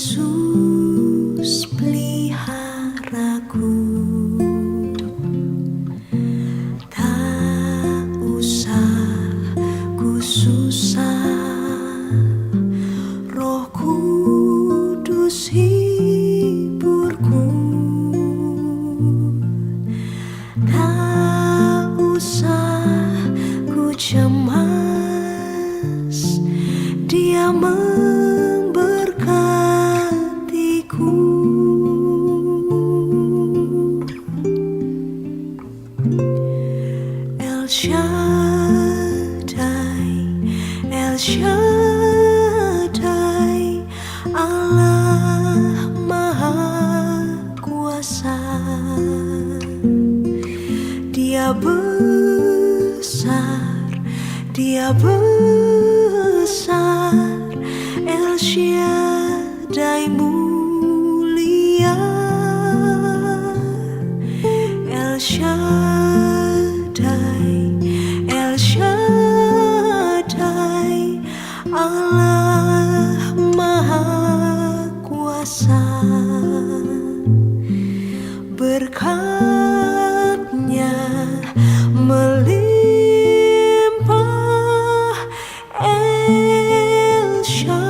Yesus peliharaku, tak usah ku susah, Roh Kudus hiburku, tak usah ku cemas, Dia memberkatiku. El Shaddai, El Shaddai, Allah Maha Kuasa. Dia besar, Dia besar, El Shaddai mulia, El Shaddai, El Shaddai, Allah Maha Kuasa. Berkat-Nya melimpah, El Shaddai.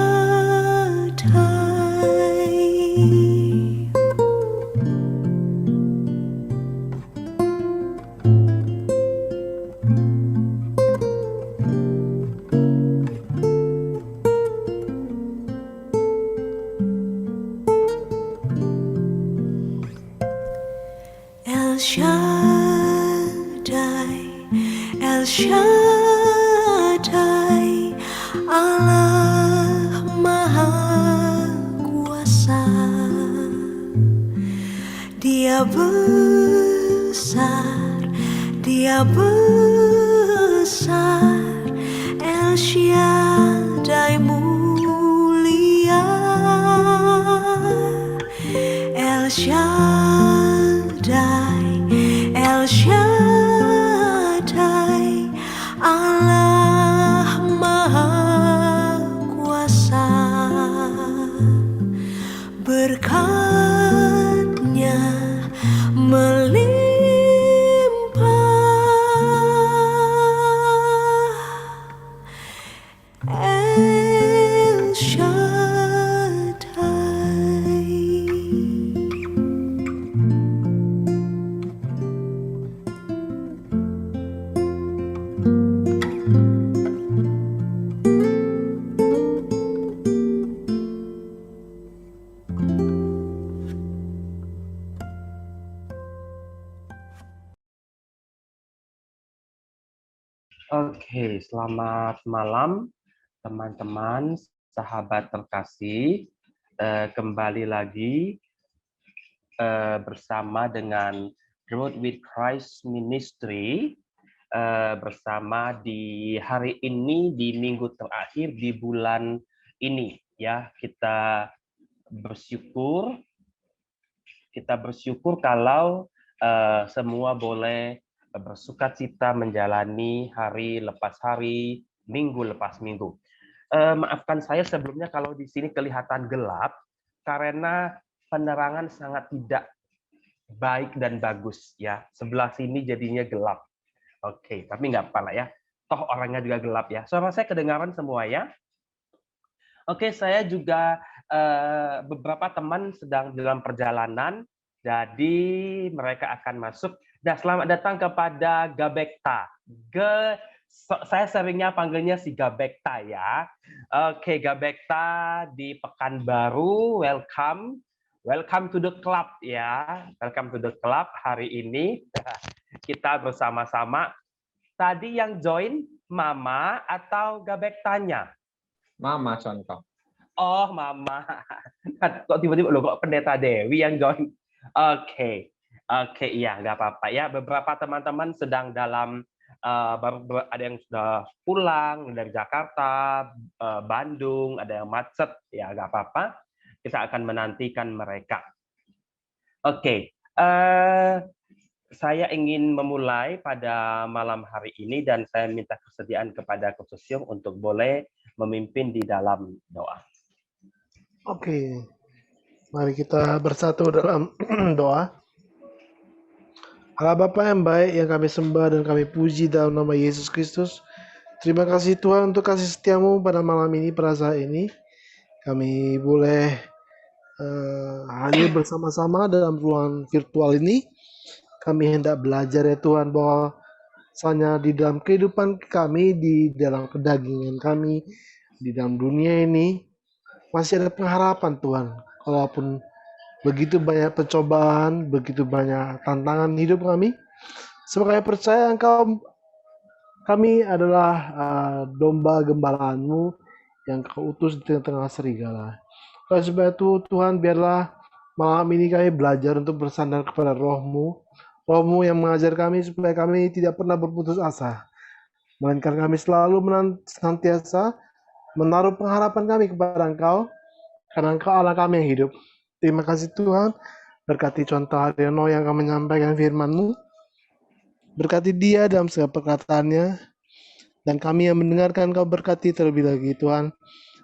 El Shaddai, El Shaddai, Allah Maha Kuasa. Dia besar, Dia besar, El Shaddai mulia, El Shaddai, El Shaddai, Allah Maha Kuasa. Berkat-Nya melimpah, El Shaddai. Oke, selamat malam teman-teman, sahabat terkasih. Kembali lagi bersama dengan Growth with Christ Ministry, bersama di hari ini, di minggu terakhir di bulan ini. Ya, kita bersyukur kalau semua boleh bersukacita menjalani hari lepas hari, minggu lepas minggu. Maafkan saya sebelumnya kalau di sini kelihatan gelap karena penerangan sangat tidak baik dan bagus ya. Sebelah sini jadinya gelap. Oke, tapi nggak apa-apa lah ya. Toh orangnya juga gelap ya. Suara saya kedengaran semua ya. Oke, saya juga beberapa teman sedang dalam perjalanan, jadi mereka akan masuk. Nah, selamat datang kepada Gabekta. Saya seringnya panggilnya si Gabekta ya. Oke, Gabekta di Pekanbaru, welcome. Welcome to the club ya. Welcome to the club hari ini. Kita bersama-sama. Tadi yang join Mama atau Gabektanya? Mama contoh. Oh, Mama. Kok tiba-tiba lo kok Pendeta Dewi yang join? Oke, iya nggak apa-apa ya. Beberapa teman-teman sedang dalam baru ada yang sudah pulang dari Jakarta, Bandung, ada yang macet ya nggak apa-apa. Kita akan menantikan mereka. Oke, saya ingin memulai pada malam hari ini dan saya minta kesediaan kepada Khusus Yung untuk boleh memimpin di dalam doa. Oke, Mari kita bersatu dalam doa. Allah Bapa yang baik, yang kami sembah dan kami puji dalam nama Yesus Kristus. Terima kasih Tuhan untuk kasih setiamu pada malam ini, pada saat ini. Kami boleh hadir bersama-sama dalam ruang virtual ini. Kami hendak belajar ya Tuhan bahwa hanya di dalam kehidupan kami, di dalam kedagingan kami, di dalam dunia ini, masih ada pengharapan Tuhan. Walaupun begitu banyak pencobaan, begitu banyak tantangan hidup kami, sebagai percaya kami adalah domba gembalaan-Mu yang Kau utus di tengah-tengah serigala. Oleh sebab itu Tuhan, biarlah malam ini kami belajar untuk bersandar kepada Roh-Mu, Roh-Mu yang mengajar kami supaya kami tidak pernah berputus asa, melainkan kami selalu senantiasa menaruh pengharapan kami kepada Engkau, karena Engkau Allah kami yang hidup. Terima kasih Tuhan, berkati contoh Haryono yang akan menyampaikan firman-Mu, berkati dia dalam segala perkataannya, dan kami yang mendengarkan Kau berkati terlebih lagi Tuhan,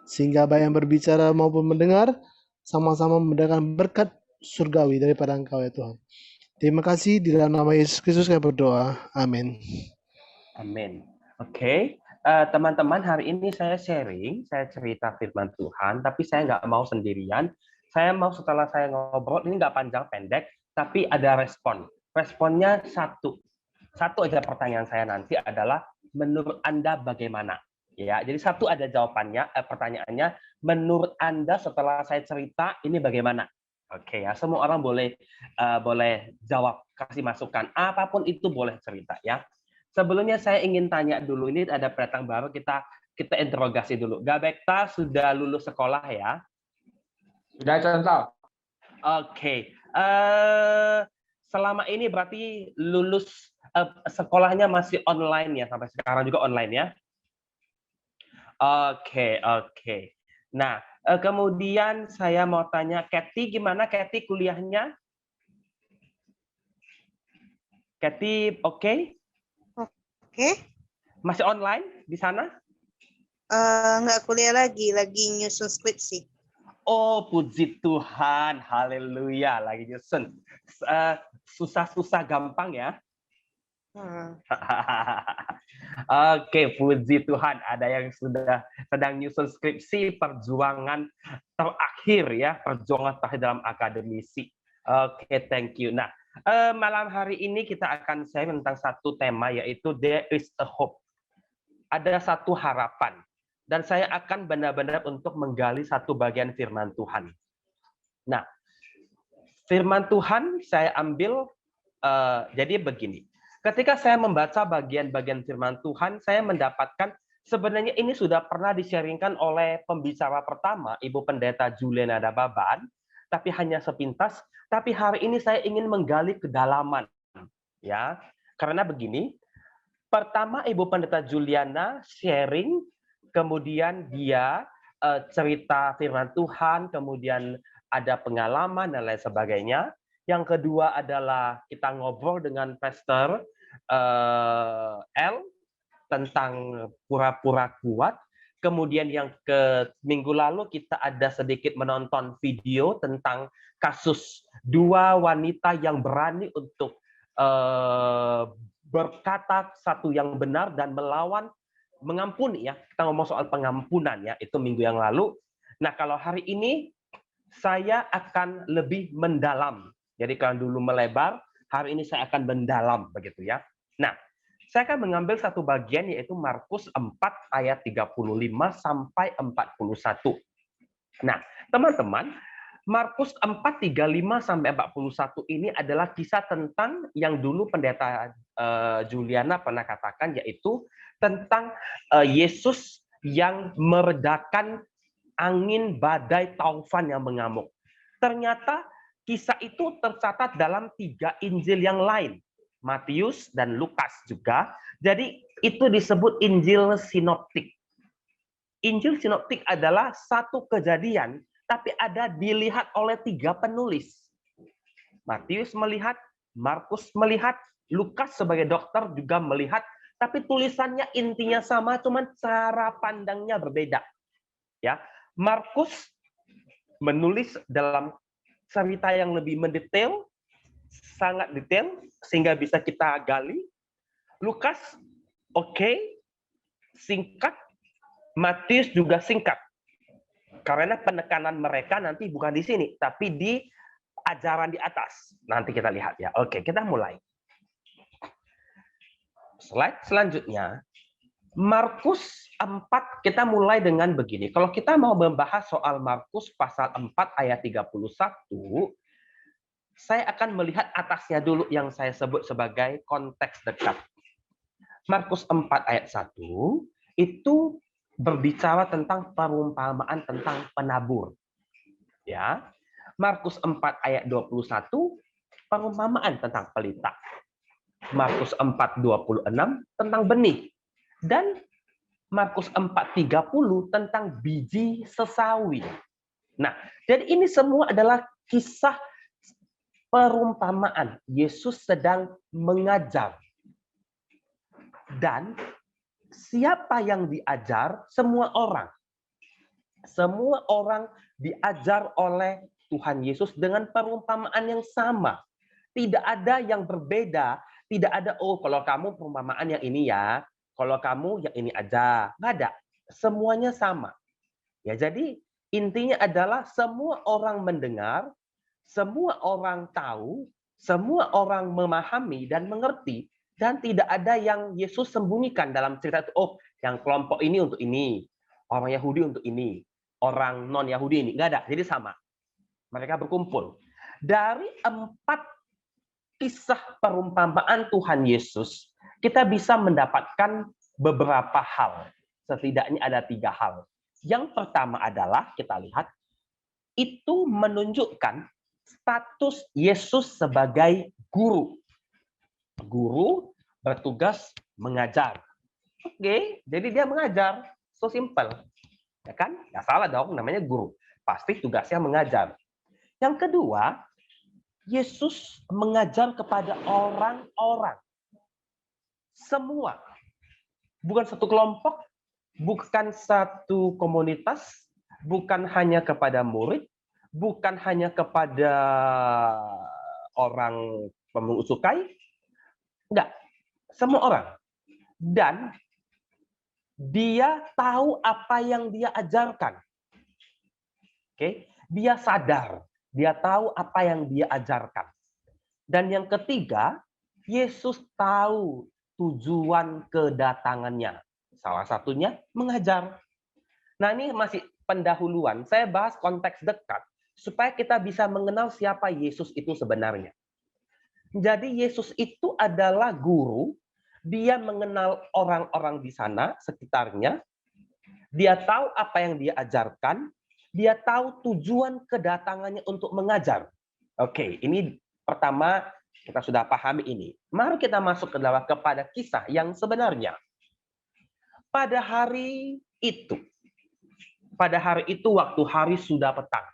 sehingga baik yang berbicara maupun mendengar, sama-sama mendapatkan berkat surgawi daripada Engkau ya Tuhan. Terima kasih, di dalam nama Yesus Kristus kami berdoa. Amin. Amin. Oke. Teman-teman, hari ini saya sharing, saya cerita firman Tuhan, tapi saya nggak mau sendirian. Saya mau setelah saya ngobrol, ini nggak panjang pendek, tapi ada respon. Responnya satu aja pertanyaan saya nanti adalah, menurut Anda bagaimana? Ya, jadi satu ada jawabannya, pertanyaannya, menurut Anda setelah saya cerita ini bagaimana? Oke ya, semua orang boleh jawab, kasih masukan, apapun itu boleh cerita ya. Sebelumnya saya ingin tanya dulu, ini ada pendatang baru, kita interogasi dulu. Gabekta sudah lulus sekolah ya? Sudah contoh. Oke. Selama ini berarti lulus sekolahnya masih online ya, sampai sekarang juga online ya? Oke. Nah, kemudian saya mau tanya, Kathy, gimana Kathy kuliahnya? Kathy, oke? Oke. Masih online di sana? Nggak kuliah lagi nyusun skripsi. Oh, puji Tuhan, haleluya, lagi nyusun. Susah-susah gampang ya? Oke, puji Tuhan, ada yang sudah sedang nyusun skripsi, perjuangan terakhir ya, perjuangan terakhir dalam akademisi. Oke, thank you. Nah, malam hari ini kita akan share tentang satu tema, yaitu There is a Hope. Ada satu harapan. Dan saya akan benar-benar untuk menggali satu bagian firman Tuhan. Nah, firman Tuhan saya ambil, jadi begini. Ketika saya membaca bagian-bagian firman Tuhan, saya mendapatkan sebenarnya ini sudah pernah di-sharingkan oleh pembicara pertama, Ibu Pendeta Juliana Dababan, tapi hanya sepintas. Tapi hari ini saya ingin menggali kedalaman, ya. Karena begini, pertama Ibu Pendeta Juliana sharing, kemudian dia cerita firman Tuhan, kemudian ada pengalaman dan lain sebagainya. Yang kedua adalah kita ngobrol dengan Pastor L tentang pura-pura kuat. Kemudian yang minggu lalu kita ada sedikit menonton video tentang kasus dua wanita yang berani untuk berkata satu yang benar dan melawan, mengampuni ya. Kita ngomong soal pengampunan ya, itu minggu yang lalu. Nah, kalau hari ini saya akan lebih mendalam. Jadi kalau dulu melebar, hari ini saya akan mendalam begitu ya. Nah, saya akan mengambil satu bagian yaitu Markus 4 ayat 35 sampai 41. Nah, teman-teman, Markus 4, 35 sampai 41 ini adalah kisah tentang yang dulu Pendeta Juliana pernah katakan, yaitu tentang Yesus yang meredakan angin badai taufan yang mengamuk. Ternyata kisah itu tercatat dalam 3 Injil yang lain, Matius dan Lukas juga. Jadi itu disebut Injil sinoptik. Injil sinoptik adalah satu kejadian, tapi ada dilihat oleh 3 penulis. Matius melihat, Markus melihat, Lukas sebagai dokter juga melihat, tapi tulisannya intinya sama, cuman cara pandangnya berbeda. Ya, Markus menulis dalam cerita yang lebih mendetail, sangat detail, sehingga bisa kita gali. Lukas, oke, singkat. Matius juga singkat. Karena penekanan mereka nanti bukan di sini, tapi di ajaran di atas. Nanti kita lihat ya. Oke, kita mulai. Slide selanjutnya. Markus 4, kita mulai dengan begini. Kalau kita mau membahas soal Markus pasal 4 ayat 31, saya akan melihat atasnya dulu yang saya sebut sebagai konteks dekat. Markus 4 ayat 1 itu berbicara tentang perumpamaan tentang penabur. Ya. Markus 4 ayat 21 perumpamaan tentang pelita. Markus 4:26 tentang benih. Dan Markus 4:30 tentang biji sesawi. Nah, jadi ini semua adalah kisah perumpamaan. Yesus sedang mengajar. Dan siapa yang diajar? Semua orang. Semua orang diajar oleh Tuhan Yesus dengan perumpamaan yang sama. Tidak ada yang berbeda. Tidak ada, oh kalau kamu perumpamaan yang ini ya, kalau kamu yang ini aja. Nggak ada. Semuanya sama. Ya, jadi intinya adalah semua orang mendengar, semua orang tahu, semua orang memahami dan mengerti, dan tidak ada yang Yesus sembunyikan dalam cerita itu. Oh, yang kelompok ini untuk ini, orang Yahudi untuk ini, orang non-Yahudi ini. Nggak ada, jadi sama. Mereka berkumpul. Dari 4 kisah perumpamaan Tuhan Yesus, kita bisa mendapatkan beberapa hal. Setidaknya ada 3 hal. Yang pertama adalah, kita lihat, itu menunjukkan status Yesus sebagai guru. Guru bertugas mengajar. Oke, jadi dia mengajar. So simple. Ya kan? Nggak salah dong, namanya guru. Pasti tugasnya mengajar. Yang kedua, Yesus mengajar kepada orang-orang. Semua. Bukan satu kelompok, bukan satu komunitas, bukan hanya kepada murid, bukan hanya kepada orang pemungut cukai. Enggak. Semua orang. Dan dia tahu apa yang dia ajarkan. Oke, dia sadar. Dia tahu apa yang dia ajarkan. Dan yang ketiga, Yesus tahu tujuan kedatangannya. Salah satunya mengajar. Nah, ini masih pendahuluan. Saya bahas konteks dekat supaya kita bisa mengenal siapa Yesus itu sebenarnya. Jadi Yesus itu adalah guru. Dia mengenal orang-orang di sana, sekitarnya. Dia tahu apa yang dia ajarkan. Dia tahu tujuan kedatangannya untuk mengajar. Oke, ini pertama kita sudah pahami ini. Mari kita masuk kepada kisah yang sebenarnya. Pada hari itu waktu hari sudah petang,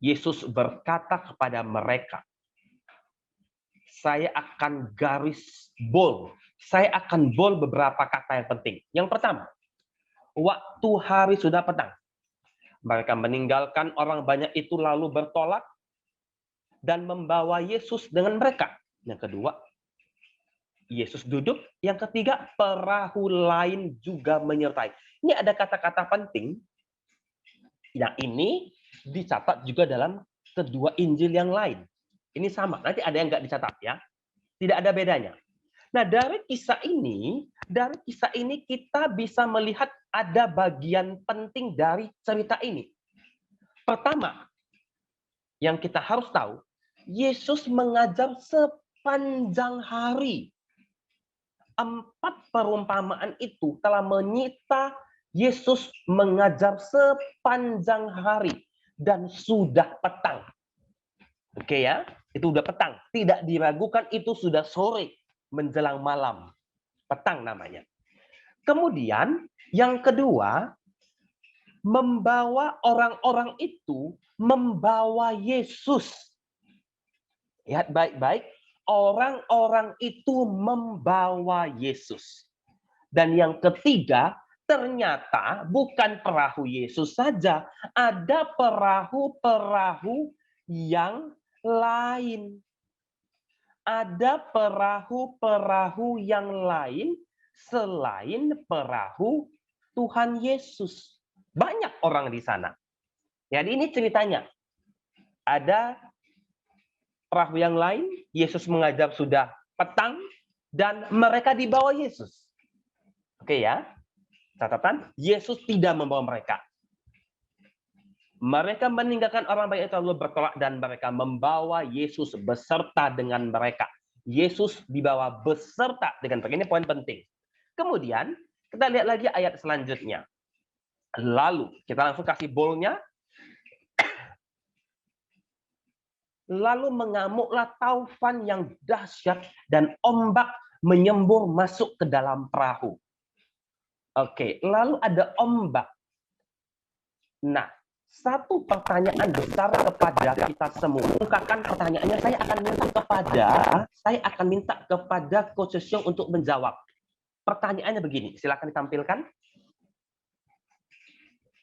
Yesus berkata kepada mereka, saya akan bold beberapa kata yang penting. Yang pertama, waktu hari sudah petang. Mereka meninggalkan orang banyak itu lalu bertolak dan membawa Yesus dengan mereka. Yang kedua, Yesus duduk. Yang ketiga, perahu lain juga menyertai. Ini ada kata-kata penting. Yang ini dicatat juga dalam kedua Injil yang lain. Ini sama. Nanti ada yang nggak dicatat ya. Tidak ada bedanya. Nah, dari kisah ini kita bisa melihat ada bagian penting dari cerita ini. Pertama, yang kita harus tahu, Yesus mengajar sepanjang hari. 4 perumpamaan itu telah menyita Yesus mengajar sepanjang hari dan sudah petang. Oke ya, itu sudah petang. Tidak diragukan itu sudah sore menjelang malam. Petang namanya. Kemudian yang kedua, membawa orang-orang itu membawa Yesus. Lihat baik-baik, orang-orang itu membawa Yesus. Dan yang ketiga, ternyata bukan perahu Yesus saja, ada perahu-perahu yang lain. Ada perahu-perahu yang lain selain perahu Tuhan Yesus. Banyak orang di sana. Jadi ini ceritanya. Ada perahu yang lain, Yesus mengajar sudah petang, dan mereka dibawa Yesus. Oke ya, catatan, Yesus tidak membawa mereka. Mereka meninggalkan orang banyak itu lalu bertolak dan mereka membawa Yesus beserta dengan mereka. Yesus dibawa beserta dengan mereka. Ini poin penting. Kemudian kita lihat lagi ayat selanjutnya. Lalu kita langsung kasih bolnya. Lalu mengamuklah taufan yang dahsyat dan ombak menyembur masuk ke dalam perahu. Oke, lalu ada ombak. Nah, satu pertanyaan besar kepada kita semua. Bukakan pertanyaannya, saya akan minta kepada Coach Seong untuk menjawab. Pertanyaannya begini, silakan ditampilkan.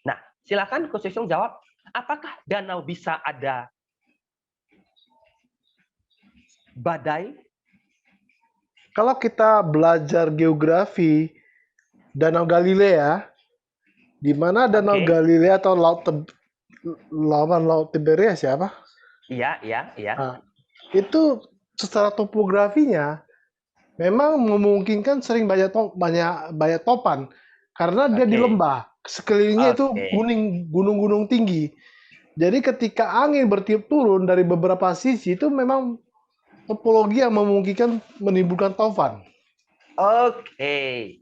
Nah, silakan Coach Seong jawab, apakah danau bisa ada badai? Kalau kita belajar geografi Danau Galilea, di mana Danau Galilea atau Laut Tiberias ya, apa? Iya. Nah, itu secara topografinya memang memungkinkan sering banyak topan karena dia di lembah. Sekelilingnya itu gunung-gunung tinggi. Jadi ketika angin bertiup turun dari beberapa sisi itu memang topologi yang memungkinkan menimbulkan taufan. Oke.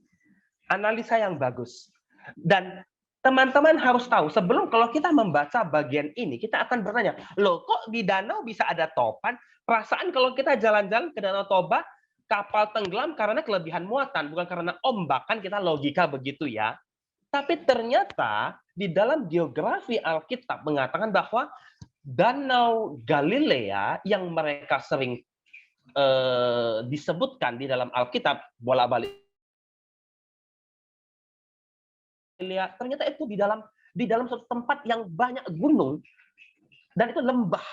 Analisa yang bagus. Dan teman-teman harus tahu, sebelum kalau kita membaca bagian ini, kita akan bertanya, loh kok di danau bisa ada topan? Perasaan kalau kita jalan-jalan ke Danau Toba, kapal tenggelam karena kelebihan muatan, bukan karena ombak. Kan kita logika begitu ya. Tapi ternyata di dalam geografi Alkitab mengatakan bahwa Danau Galilea yang mereka sering disebutkan di dalam Alkitab bolak-balik, ternyata itu di dalam suatu tempat yang banyak gunung dan itu lembah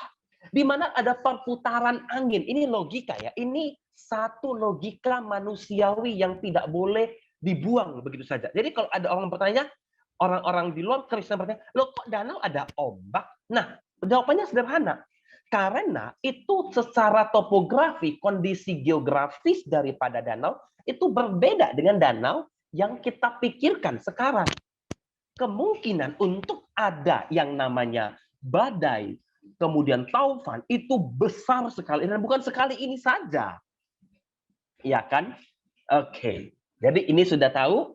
di mana ada perputaran angin. Ini logika ya, ini satu logika manusiawi yang tidak boleh dibuang begitu saja. Jadi kalau ada orang bertanya, orang-orang di luar Kristen bertanya, loh kok danau ada ombak? Nah, jawabannya sederhana. Karena itu secara topografi, kondisi geografis daripada danau itu berbeda dengan danau yang kita pikirkan sekarang. Kemungkinan untuk ada yang namanya badai, kemudian taufan, itu besar sekali. Dan bukan sekali ini saja. Ya kan? Oke. Jadi ini sudah tahu,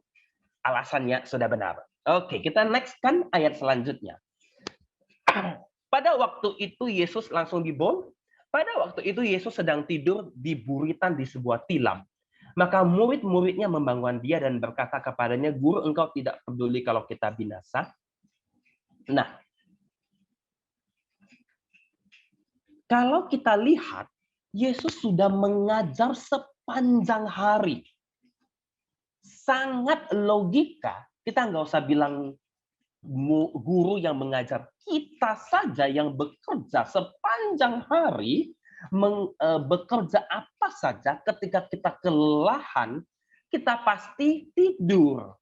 alasannya sudah benar. Oke, kita next kan ayat selanjutnya. Pada waktu itu Yesus langsung dibawa. Pada waktu itu Yesus sedang tidur di buritan di sebuah tilam. Maka murid-muridnya membangun dia dan berkata kepadanya, Guru, engkau tidak peduli kalau kita binasa? Nah, kalau kita lihat, Yesus sudah mengajar sepanjang hari. Sangat logika, kita nggak usah bilang guru yang mengajar, kita saja yang bekerja sepanjang hari, bekerja apa saja, ketika kita kelelahan, kita pasti tidur.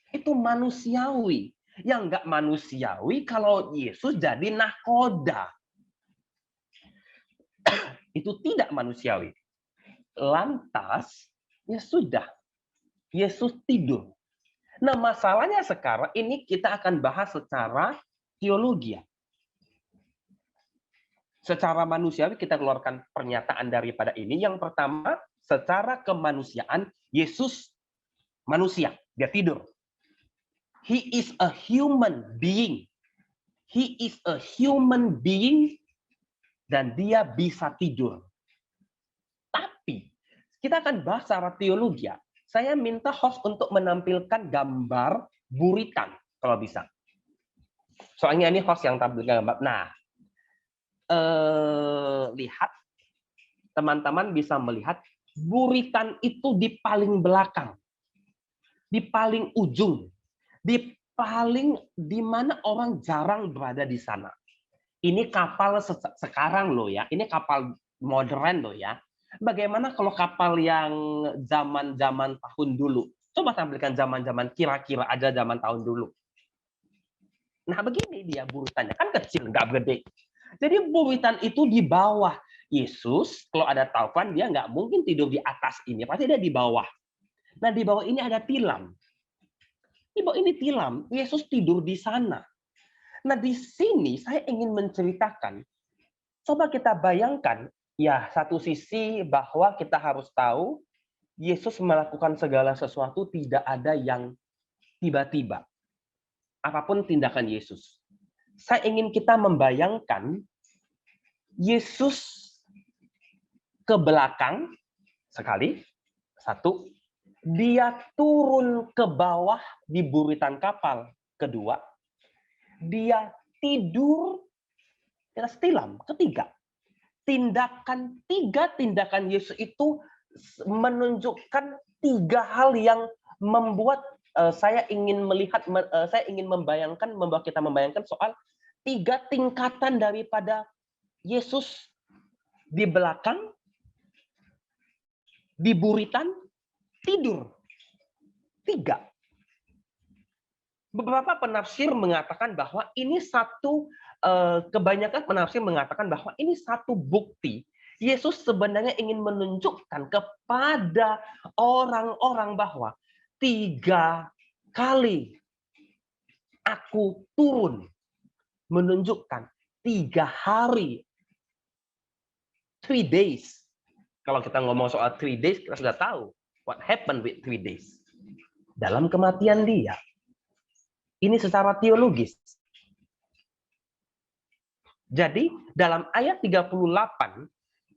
Itu manusiawi. Yang nggak manusiawi kalau Yesus jadi nahkoda. Itu tidak manusiawi. Lantas, ya sudah, Yesus tidur. Nah, masalahnya sekarang ini kita akan bahas secara teologi. Secara manusiawi kita keluarkan pernyataan daripada ini. Yang pertama, secara kemanusiaan, Yesus manusia, dia tidur. He is a human being. He is a human being dan dia bisa tidur. Tapi kita akan bahas secara teologi. Saya minta host untuk menampilkan gambar buritan, kalau bisa. Soalnya ini host yang tampilkan gambar. Nah, lihat, teman-teman bisa melihat buritan itu di paling belakang, di paling ujung, di mana orang jarang berada di sana. Ini kapal sekarang loh ya, ini kapal modern loh ya. Bagaimana kalau kapal yang zaman-zaman tahun dulu? Coba tampilkan zaman-zaman kira-kira aja zaman tahun dulu. Nah begini dia buritannya, kan kecil, nggak gede. Jadi buritan itu di bawah. Yesus, kalau ada taufan, dia nggak mungkin tidur di atas ini, pasti dia di bawah. Nah di bawah ini ada tilam. Di bawah ini tilam, Yesus tidur di sana. Nah di sini saya ingin menceritakan, coba kita bayangkan, ya satu sisi bahwa kita harus tahu, Yesus melakukan segala sesuatu tidak ada yang tiba-tiba. Apapun tindakan Yesus. Saya ingin kita membayangkan Yesus ke belakang sekali, satu, dia turun ke bawah di buritan kapal, kedua, dia tidur di atas tilam, ketiga. Tiga tindakan Yesus itu menunjukkan tiga hal yang membuat saya ingin melihat, saya ingin membayangkan, membawa kita membayangkan soal tiga tingkatan daripada Yesus di belakang, di buritan, tidur. Tiga. Beberapa penafsir mengatakan bahwa ini satu, kebanyakan penafsir mengatakan bahwa ini satu bukti Yesus sebenarnya ingin menunjukkan kepada orang-orang bahwa 3 kali aku turun, menunjukkan 3 hari, 3 days. Kalau kita ngomong soal 3 days, kita sudah tahu what happened with 3 days. Dalam kematian dia. Ini secara teologis. Jadi, dalam ayat 38,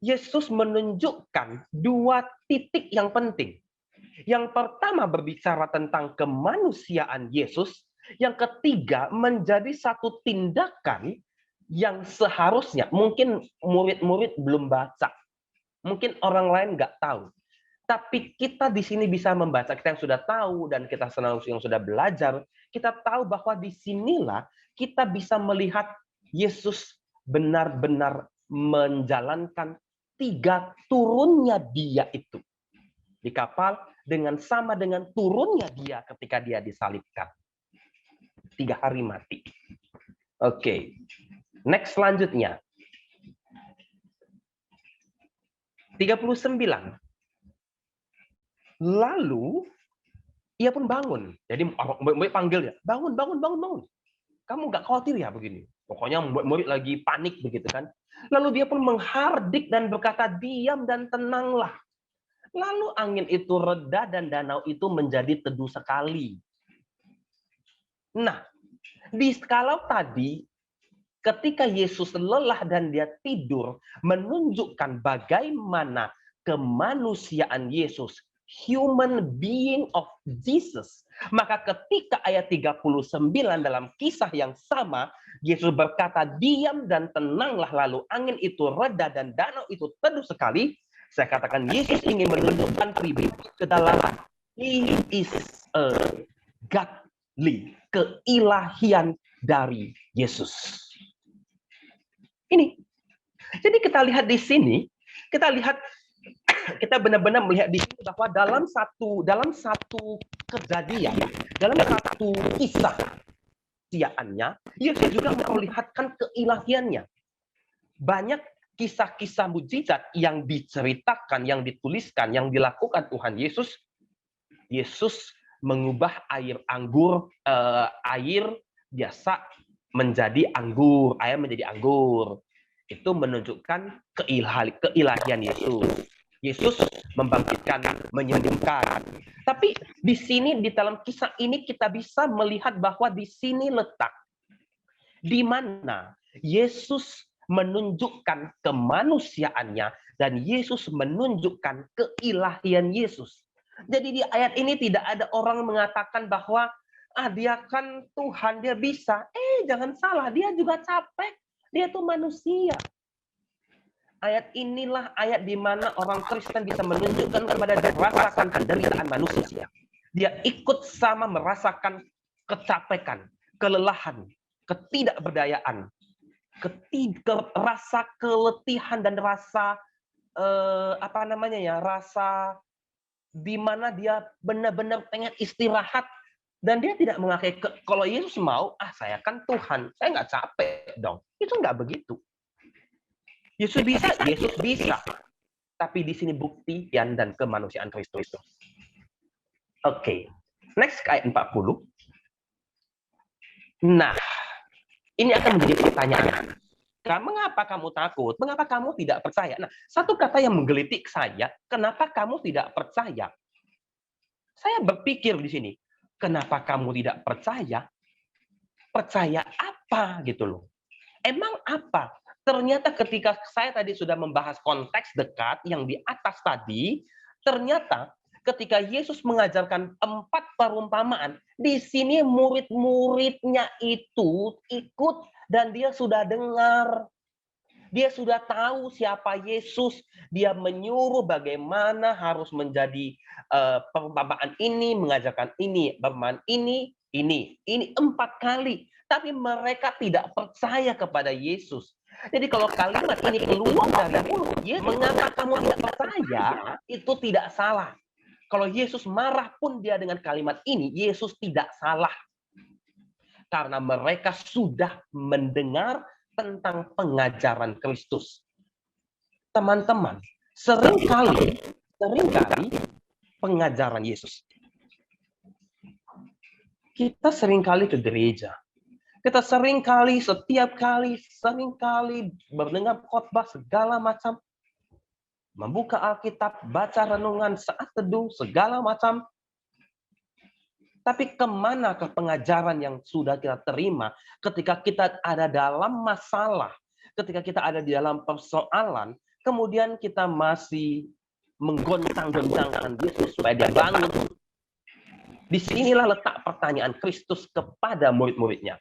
Yesus menunjukkan 2 titik yang penting. Yang pertama berbicara tentang kemanusiaan Yesus. Yang ketiga menjadi satu tindakan yang seharusnya, mungkin murid-murid belum baca. Mungkin orang lain nggak tahu. Tapi kita di sini bisa membaca, kita yang sudah tahu dan kita yang sudah belajar, kita tahu bahwa di sinilah kita bisa melihat Yesus benar-benar menjalankan 3 turunnya dia itu di kapal sama dengan turunnya dia ketika dia disalibkan. 3 hari mati. Oke. Next selanjutnya. 39. Lalu ia pun bangun. Jadi murid panggil ya, bangun. Kamu nggak khawatir ya begini? Pokoknya murid lagi panik begitu kan. Lalu dia pun menghardik dan berkata, diam dan tenanglah. Lalu angin itu reda dan danau itu menjadi teduh sekali. Nah, kalau tadi ketika Yesus lelah dan dia tidur, menunjukkan bagaimana kemanusiaan Yesus, human being of Jesus. Maka ketika ayat 39 dalam kisah yang sama, Yesus berkata, diam dan tenanglah, lalu angin itu reda dan danau itu teduh sekali. Saya katakan Yesus ingin menunjukkan pribadi kedalaman. He is a godly, keilahian dari Yesus. Ini. Jadi kita lihat di sini, kita benar-benar melihat di sini bahwa dalam satu kejadian, dalam satu kisah keilahiannya, Yesus juga memperlihatkan keilahiannya. Banyak kisah-kisah mujizat yang diceritakan, yang dituliskan, yang dilakukan Tuhan Yesus. Yesus mengubah air biasa menjadi anggur, air menjadi anggur. Itu menunjukkan keilahian Yesus. Yesus membangkitkan, menyembuhkan. Tapi di sini, di dalam kisah ini kita bisa melihat bahwa di sini letak di mana Yesus menunjukkan kemanusiaannya dan Yesus menunjukkan keilahian Yesus. Jadi di ayat ini tidak ada orang mengatakan bahwa dia kan Tuhan, dia bisa. Jangan salah, dia juga capek. Dia tuh manusia. Ayat inilah ayat di mana orang Kristen bisa menunjukkan kepada dia merasakan penderitaan manusia. Dia ikut sama merasakan kecapekan, kelelahan, ketidakberdayaan. rasa keletihan dan rasa rasa di mana dia benar-benar pengen istirahat dan dia tidak mengakai kalau Yesus mau, saya kan Tuhan, saya nggak capek dong. Itu nggak begitu. Yesus bisa. Tapi di sini buktian dan kemanusiaan Kristus. Oke. Next ayat 40. Nah, ini akan menjadi pertanyaan. Mengapa kamu takut? Mengapa kamu tidak percaya? Nah, satu kata yang menggelitik saya, kenapa kamu tidak percaya? Saya berpikir di sini, kenapa kamu tidak percaya? Percaya apa gitu loh? Emang apa? Ternyata ketika saya tadi sudah membahas konteks dekat yang di atas tadi, ternyata ketika Yesus mengajarkan 4 perumpamaan, di sini murid-muridnya itu ikut dan dia sudah dengar. Dia sudah tahu siapa Yesus. Dia menyuruh bagaimana harus menjadi perumpamaan ini, mengajarkan ini, perumpamaan ini 4 kali. Tapi mereka tidak percaya kepada Yesus. Jadi kalau kalimat ini keluar dari mulut, mengapa kamu tidak percaya, itu tidak salah. Kalau Yesus marah pun dia dengan kalimat ini, Yesus tidak salah. Karena mereka sudah mendengar tentang pengajaran Kristus. Teman-teman, seringkali pengajaran Yesus. Kita seringkali ke gereja. Kita seringkali mendengar khotbah segala macam. Membuka Alkitab, baca renungan, saat teduh, segala macam. Tapi kemana ke pengajaran yang sudah kita terima ketika kita ada dalam masalah, ketika kita ada di dalam persoalan, kemudian kita masih menggoncang-goncangkan Yesus supaya dia bangun. Disinilah letak pertanyaan Kristus kepada murid-muridnya.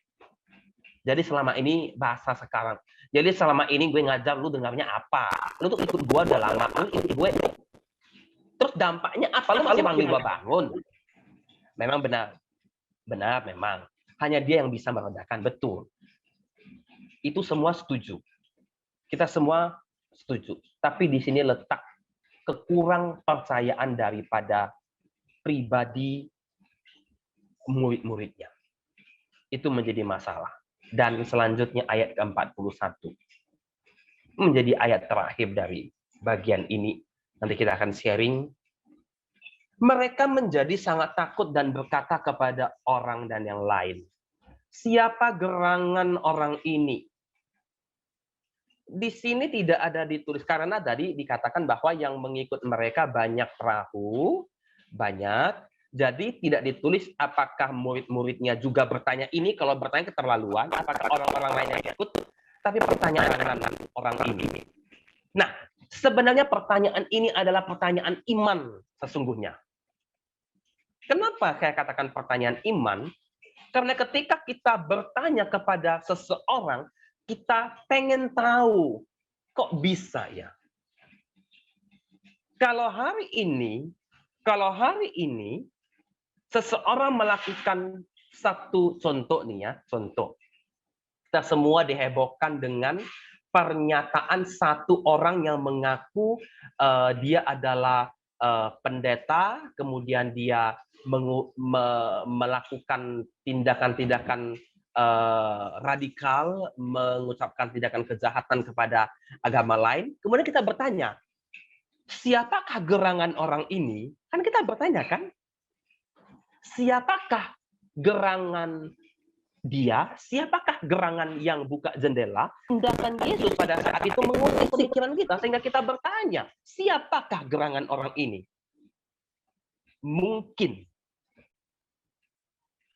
Jadi selama ini bahasa sekarang. Jadi selama ini gue ngajar, lu dengarnya apa? Lu tuh ikut gue udah lama, lu ikut gue. Terus dampaknya apa? Lu masih panggil gue bangun. Memang benar memang. Hanya dia yang bisa meredakan, betul. Itu semua setuju. Kita semua setuju. Tapi di sini letak kekurang percayaan daripada pribadi murid-muridnya. Itu menjadi masalah. Dan selanjutnya ayat ke-41. Menjadi ayat terakhir dari bagian ini. Nanti kita akan sharing. Mereka menjadi sangat takut dan berkata kepada orang dan yang lain, siapa gerangan orang ini? Di sini tidak ada ditulis, karena tadi dikatakan bahwa yang mengikut mereka banyak perahu, banyak. Jadi tidak ditulis apakah murid-muridnya juga bertanya ini, kalau bertanya keterlaluan, apakah orang-orang lain yang ikut, tapi pertanyaan orang ini. Nah, sebenarnya pertanyaan ini adalah pertanyaan iman sesungguhnya. Kenapa saya katakan pertanyaan iman? Karena ketika kita bertanya kepada seseorang, kita pengen tahu, kok bisa ya? Kalau hari ini, seseorang melakukan satu contoh nih ya, contoh. Kita semua dihebohkan dengan pernyataan satu orang yang mengaku dia adalah pendeta, kemudian dia melakukan tindakan-tindakan radikal, mengucapkan tindakan kejahatan kepada agama lain. Kemudian kita bertanya, siapakah gerangan orang ini? Kan kita bertanya kan, siapakah gerangan dia? Siapakah gerangan yang buka jendela? Tindakan Yesus pada saat itu mengusik pikiran kita sehingga kita bertanya, siapakah gerangan orang ini?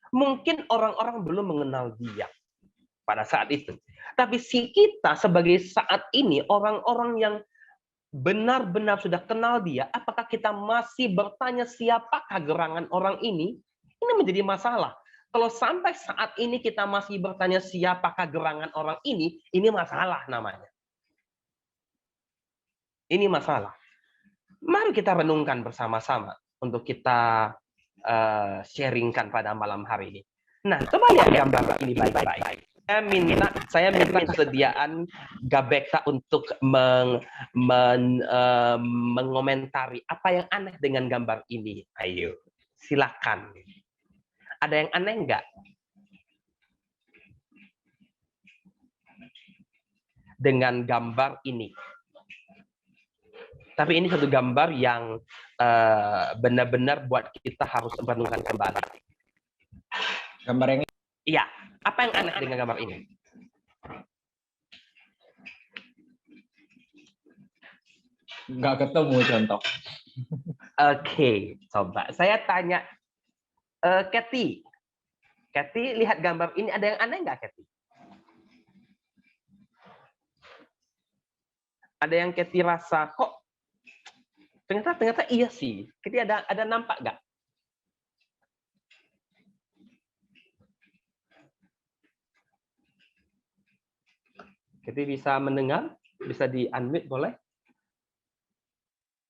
Mungkin orang-orang belum mengenal dia pada saat itu. Tapi kita sebagai saat ini, orang-orang yang benar-benar sudah kenal dia, apakah kita masih bertanya siapakah gerangan orang ini? Ini menjadi masalah. Kalau sampai saat ini kita masih bertanya siapakah gerangan orang ini masalah namanya. Ini masalah. Mari kita renungkan bersama-sama untuk kita sharingkan pada malam hari ini. Nah, coba lihat gambar ini baik-baik. saya minta kesediaan Gabekta untuk mengomentari apa yang aneh dengan gambar ini. Ayo, silakan. Ada yang aneh nggak? Dengan gambar ini. Tapi ini satu gambar yang benar-benar buat kita harus merenungkan kembali. Gambar yang Iya, apa yang aneh dengan gambar ini? nggak ketemu contoh. Oke, coba saya tanya Kathy. Kathy, lihat gambar ini, ada yang aneh nggak, Kathy? Ada yang Kathy rasa kok ternyata iya sih. Kathy ada nampak nggak? Kathy bisa mendengar? Bisa di-unmute boleh?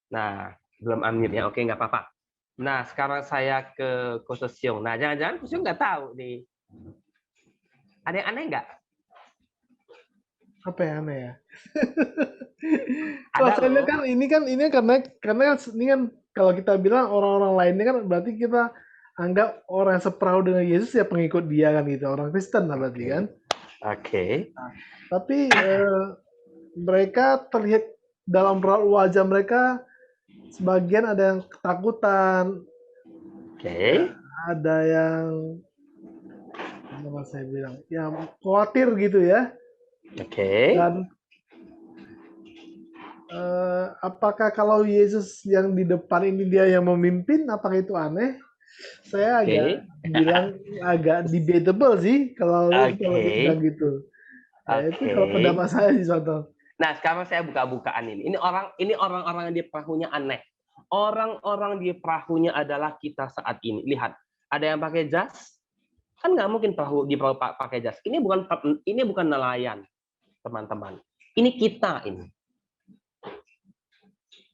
Nah, belum unmute ya. Oke, nggak apa-apa. Nah, sekarang saya ke Kosesyong. Nah, jangan-jangan Kosesyong nggak tahu nih. Ada yang aneh nggak? Apa yang aneh ya? Kalau Ada saya lihat loh. kan ini karena ini kan kalau kita bilang orang-orang lainnya kan berarti kita anggap orang yang seperahu dengan Yesus ya pengikut dia kan gitu, orang Kristen lah berarti kan. Oke. Tapi mereka terlihat dalam raut wajah mereka sebagian ada yang ketakutan, Oke. ada yang apa saya bilang, ya khawatir gitu ya. Oke. Dan apakah kalau Yesus yang di depan ini dia yang memimpin, apakah itu aneh? Saya agak bilang agak debatable sih kalau bilang gitu. Ya, itu kalau pendapat saya sih contoh. Nah, sekarang saya buka-bukaan ini. Ini orang-orang yang di perahunya aneh. Orang-orang di perahunya adalah kita saat ini. Lihat, ada yang pakai jas. Kan nggak mungkin di perahu pakai jas. Ini bukan nelayan, teman-teman. Ini kita ini.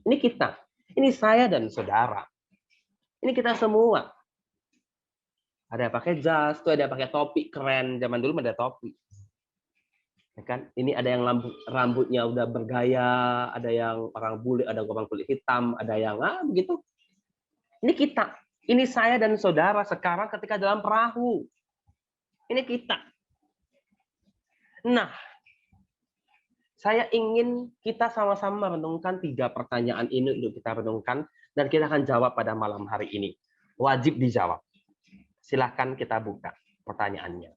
Ini kita. Ini saya dan saudara. Ini kita semua. Ada yang pakai jas, tuh ada yang pakai topi keren. Zaman dulu ada topi. Ya kan? Ini ada yang rambutnya udah bergaya, ada yang orang bule, ada orang kulit hitam, ada yang begitu. Ini kita. Ini saya dan saudara sekarang ketika dalam perahu. Ini kita. Nah, saya ingin kita sama-sama merenungkan 3 pertanyaan ini untuk kita renungkan dan kita akan jawab pada malam hari ini. Wajib dijawab. Silahkan kita buka pertanyaannya.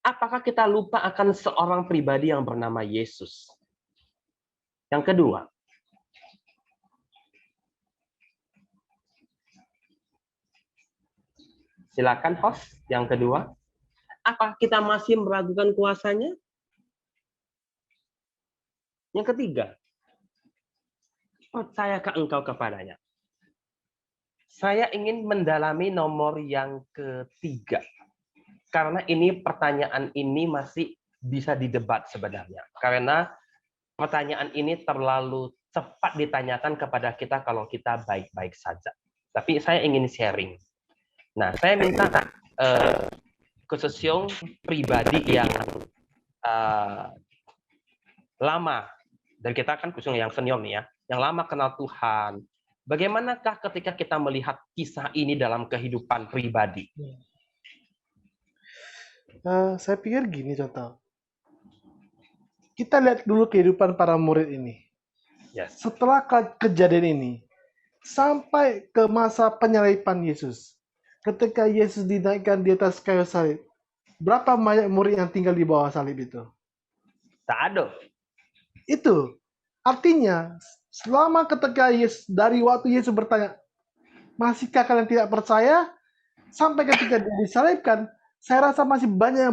Apakah kita lupa akan seorang pribadi yang bernama Yesus? Yang kedua, silakan host. Yang kedua, apa kita masih meragukan kuasanya? Yang ketiga, percayakah engkau kepadanya? Saya ingin mendalami nomor yang ketiga. Karena ini pertanyaan ini masih bisa didebat sebenarnya. Karena pertanyaan ini terlalu cepat ditanyakan kepada kita kalau kita baik-baik saja. Tapi saya ingin sharing. Nah, saya minta Kosesyong pribadi yang lama, dan kita kan Kosesyong yang senior nih ya, yang lama kenal Tuhan. Bagaimanakah ketika kita melihat kisah ini dalam kehidupan pribadi? Saya pikir gini contoh. Kita lihat dulu kehidupan para murid ini. Yes. Setelah kejadian ini, sampai ke masa penyaliban Yesus. Ketika Yesus dinaikkan di atas kayu salib, berapa banyak murid yang tinggal di bawah salib itu? Tak ada. Itu artinya selama ketika Yesus, dari waktu Yesus bertanya, masihkah kalian tidak percaya? Sampai ketika dia disalibkan, saya rasa masih banyak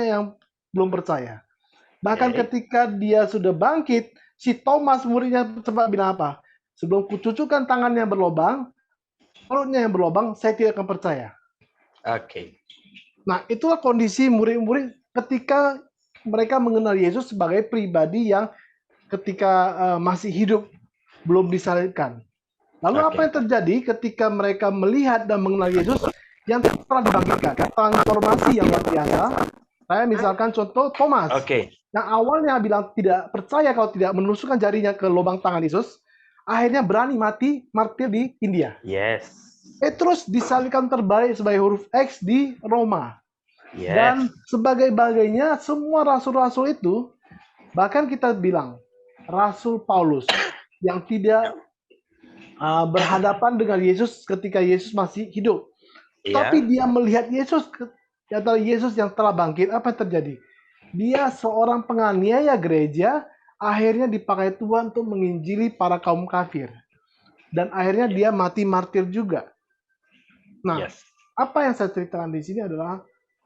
yang belum percaya. Bahkan ketika dia sudah bangkit, si Thomas muridnya sempat bilang apa? Sebelum kucucukkan tangannya berlobang, perutnya yang berlobang, saya tidak akan percaya. Oke. Nah, itulah kondisi murid-murid ketika mereka mengenal Yesus sebagai pribadi yang ketika masih hidup, belum disalibkan. Lalu apa yang terjadi ketika mereka melihat dan mengenal Yesus? yang telah dibangkitkan. Transformasi yang luar biasa. Saya misalkan contoh Thomas, Oke. yang awalnya bilang tidak percaya kalau tidak menusukkan jarinya ke lubang tangan Yesus, akhirnya berani mati martir di India. Yes. Petrus disalibkan terbalik sebagai huruf X di Roma. Yes. Dan sebagainya semua rasul-rasul itu, bahkan kita bilang Rasul Paulus yang tidak berhadapan dengan Yesus ketika Yesus masih hidup. Iya. Tapi dia melihat Yesus, Yesus yang telah bangkit, apa yang terjadi? Dia seorang penganiaya gereja, akhirnya dipakai Tuhan untuk menginjili para kaum kafir. Dan akhirnya dia mati martir juga. Nah, Yes. apa yang saya ceritakan di sini adalah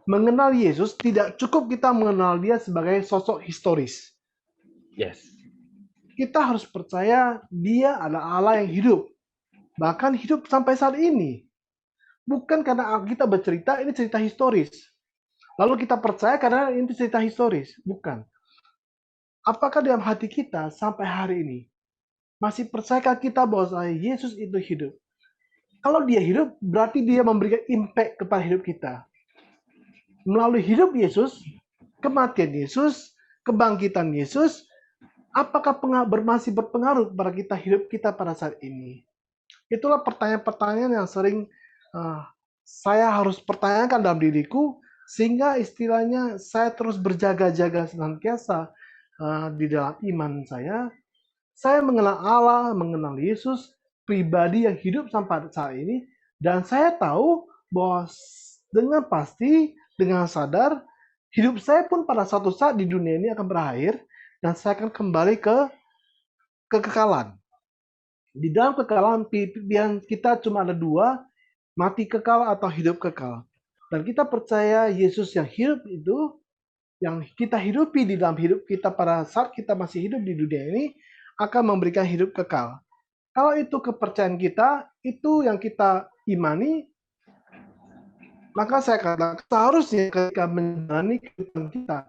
mengenal Yesus tidak cukup kita mengenal dia sebagai sosok historis. Yes. Kita harus percaya dia adalah Allah yang hidup. Bahkan hidup sampai saat ini. Bukan karena kita bercerita, ini cerita historis. Lalu kita percaya karena ini cerita historis. Bukan. Apakah dalam hati kita sampai hari ini masih percayakah kita bahwa Yesus itu hidup? Kalau dia hidup, berarti dia memberikan impact kepada hidup kita. Melalui hidup Yesus, kematian Yesus, kebangkitan Yesus, apakah masih berpengaruh kepada kita hidup kita pada saat ini? Itulah pertanyaan-pertanyaan yang sering saya harus pertanyakan dalam diriku, sehingga istilahnya saya terus berjaga-jaga senantiasa di dalam iman saya. Saya mengenal Allah, mengenal Yesus, pribadi yang hidup sampai saat ini, dan saya tahu bahwa dengan pasti, dengan sadar, hidup saya pun pada suatu saat di dunia ini akan berakhir, dan saya akan kembali ke kekekalan. Di dalam kekekalan, pilihan kita cuma ada dua, mati kekal atau hidup kekal. Dan kita percaya Yesus yang hidup itu, yang kita hidupi di dalam hidup kita pada saat kita masih hidup di dunia ini, akan memberikan hidup kekal. Kalau itu kepercayaan kita, itu yang kita imani, maka saya katakan seharusnya ketika menjalani kehidupan kita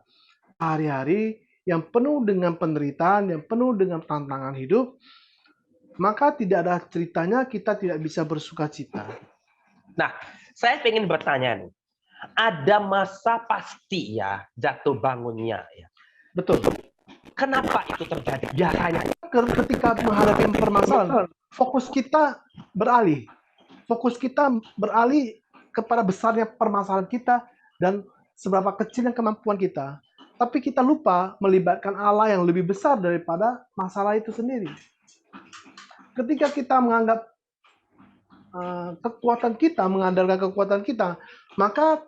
hari-hari yang penuh dengan penderitaan, yang penuh dengan tantangan hidup, maka tidak ada ceritanya kita tidak bisa bersuka cita. Nah, saya ingin bertanya nih. Ada masa pasti ya jatuh bangunnya ya. Betul. Kenapa itu terjadi? Biasanya Ketika menghadapi permasalahan, fokus kita beralih. Fokus kita beralih kepada besarnya permasalahan kita dan seberapa kecilnya kemampuan kita. Tapi kita lupa melibatkan Allah yang lebih besar daripada masalah itu sendiri. Ketika kita menganggap kekuatan kita, mengandalkan kekuatan kita, maka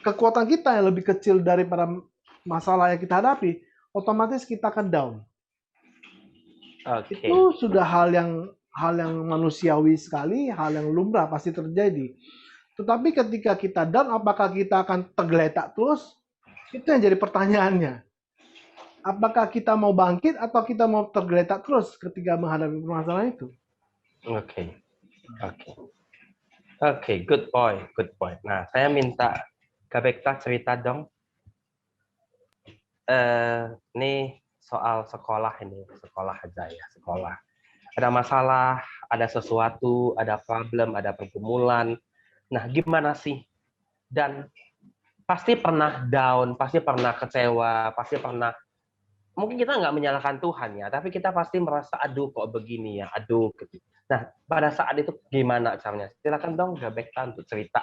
kekuatan kita yang lebih kecil daripada masalah yang kita hadapi, otomatis kita akan down. Oke. Itu sudah hal yang manusiawi sekali, hal yang lumrah pasti terjadi. Tetapi ketika kita down, apakah kita akan tergeletak terus? Itu yang jadi pertanyaannya. Apakah kita mau bangkit atau kita mau tergeletak terus ketika menghadapi permasalahan itu? Oke. Oke, good point. Nah, saya minta Kak Bekta cerita dong. Ini soal sekolah aja ya, sekolah. Ada masalah, ada sesuatu, ada problem, ada pergumulan. Nah, gimana sih? Dan pasti pernah down, pasti pernah kecewa, pasti pernah. Mungkin kita nggak menyalahkan Tuhan ya, tapi kita pasti merasa, aduh kok begini ya, aduh. Gitu. Nah, pada saat itu gimana caranya? Silakan dong, Kak Bekta untuk cerita.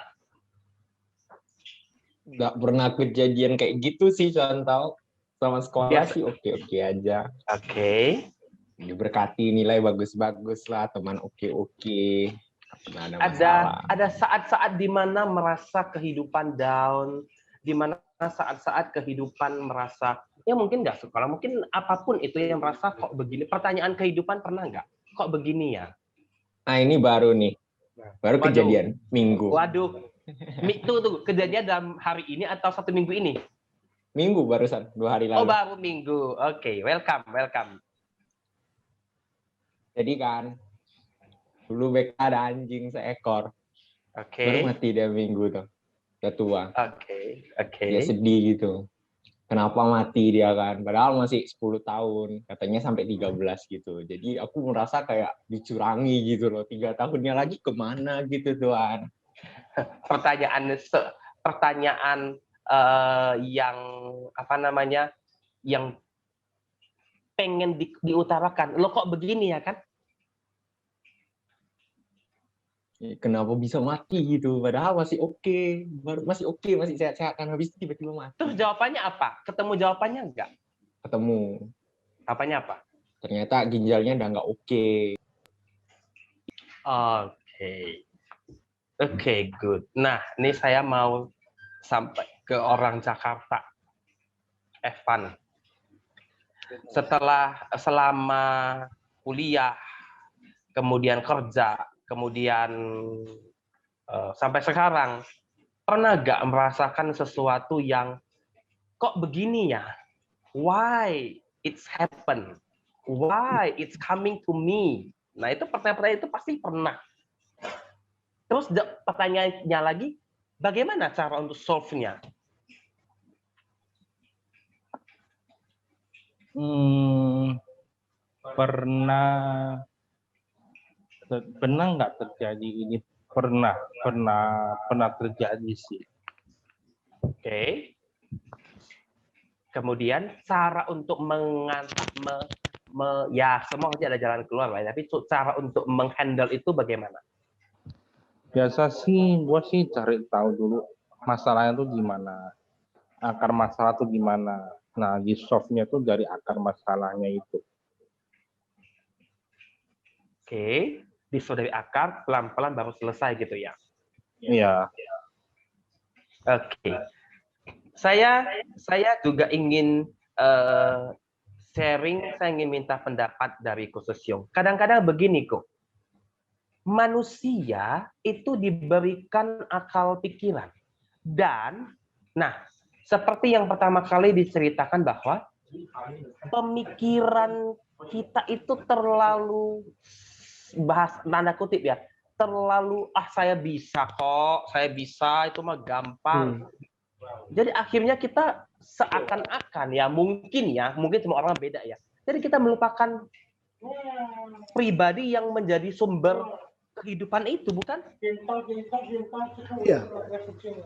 Nggak pernah kejadian kayak gitu sih, contoh. Sama sekolah Biasa. sih oke-oke aja. Oke. Diberkati nilai bagus-bagus lah, teman oke-oke. Nggak ada masalah. Ada saat-saat di mana merasa kehidupan down, di mana saat-saat kehidupan merasa, ya mungkin nggak sekolah, mungkin apapun itu yang merasa kok begini. Pertanyaan kehidupan pernah nggak? Kok begini ya? Nah ini baru nih, baru Waduh. kejadian minggu. Waduh, tuh kejadian dalam hari ini atau 1 minggu ini? Minggu barusan, 2 hari lalu. Oh baru minggu, oke, welcome. Jadi kan, dulu BK ada anjing seekor, Oke. baru mati dia minggu tuh, udah tua. Oke. Dia sedih gitu. Kenapa mati dia kan? Padahal masih 10 tahun, katanya sampai 13 gitu. Jadi aku merasa kayak dicurangi gitu loh. 3 tahunnya lagi kemana gitu Tuhan. pertanyaan yang apa namanya, yang pengen diutarakan. Lo kok begini ya kan? Kenapa bisa mati gitu? Padahal masih oke, masih sehat-sehat kan, habis itu tiba-tiba mati. Terus jawabannya apa? Ketemu jawabannya enggak? Ketemu. Apanya apa? Ternyata ginjalnya udah nggak oke. Oke, good. Nah, ini saya mau sampai ke orang Jakarta. Evan. Selama kuliah, kemudian kerja, kemudian sampai sekarang, pernah nggak merasakan sesuatu yang kok begini ya? Why it's happen? Why it's coming to me? Nah, itu pertanyaan-pertanyaan itu pasti pernah. Terus pertanyaannya lagi, bagaimana cara untuk solve-nya? Pernah nggak terjadi ini? Pernah terjadi sih. Oke. Kemudian cara untuk ya semua pasti ada jalan keluar lah, tapi cara untuk menghandle itu bagaimana? Biasa sih, gue sih cari tahu dulu masalahnya tuh gimana, akar masalah tuh gimana. Nah, di solve-nya tuh dari akar masalahnya itu. Oke, di akar pelan-pelan baru selesai gitu ya? Iya. Oke. Saya juga ingin sharing, saya ingin minta pendapat dari Khusus Yung. Kadang-kadang begini kok, manusia itu diberikan akal pikiran. Dan, nah, seperti yang pertama kali diceritakan bahwa pemikiran kita itu terlalu, bahas tanda kutip ya, terlalu, saya bisa kok, saya bisa, itu mah gampang. Jadi akhirnya kita seakan-akan ya mungkin semua orang beda ya. Jadi kita melupakan pribadi yang menjadi sumber kehidupan itu, bukan? Iya.